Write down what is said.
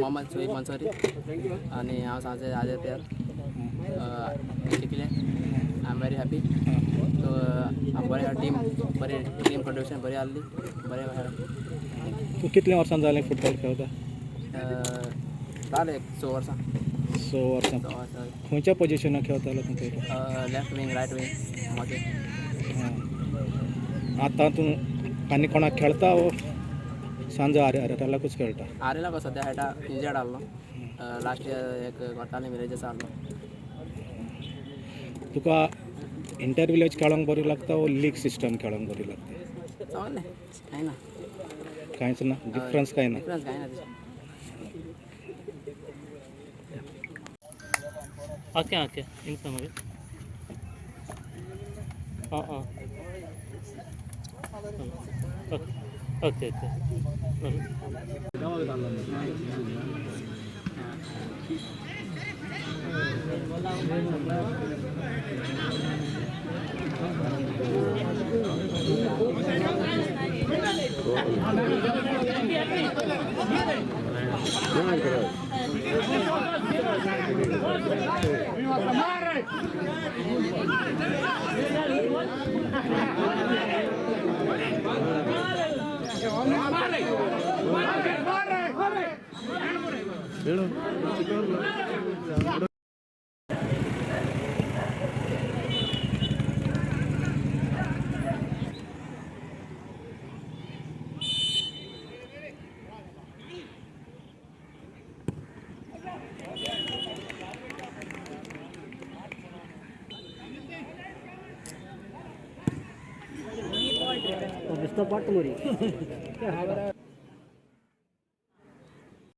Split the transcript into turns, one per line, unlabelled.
मोहम्मद शुएब मंसोरी आणि हांव सांजे आदर प्लेयर जिखले I am very happy so बरें टीम कंट्रिब्युशन बरी आसली बरें
तूं कितल्या वर्सां जालें फुटबॉल खेळटा
जालें 6 वर्सां
6 वर्सां खंयच्या पोजिशनाक खेळटालो तूं पयलीं
लेफ्ट विंग रायट विंग मागीर
आतां तूं आनी कोणाक खेळटा वो सांजो आरेलाकूच खेळटा
आरेला सद्या खेळटा इंजर्ड आहलो लास्ट इयर एक कोर्टाली मिरेजस आहलो
तुका इंटर विलेज खेळोंक बरी लागता वो लीग सिस्टम खेळोंक बरी लागता
चवल्लें कांय ना
कांयच ना डिफरन्स कांय ना
डिफरन्स कांय ना तशें
ओके ओके इंक मागीर okay okay
Está parte, Muri.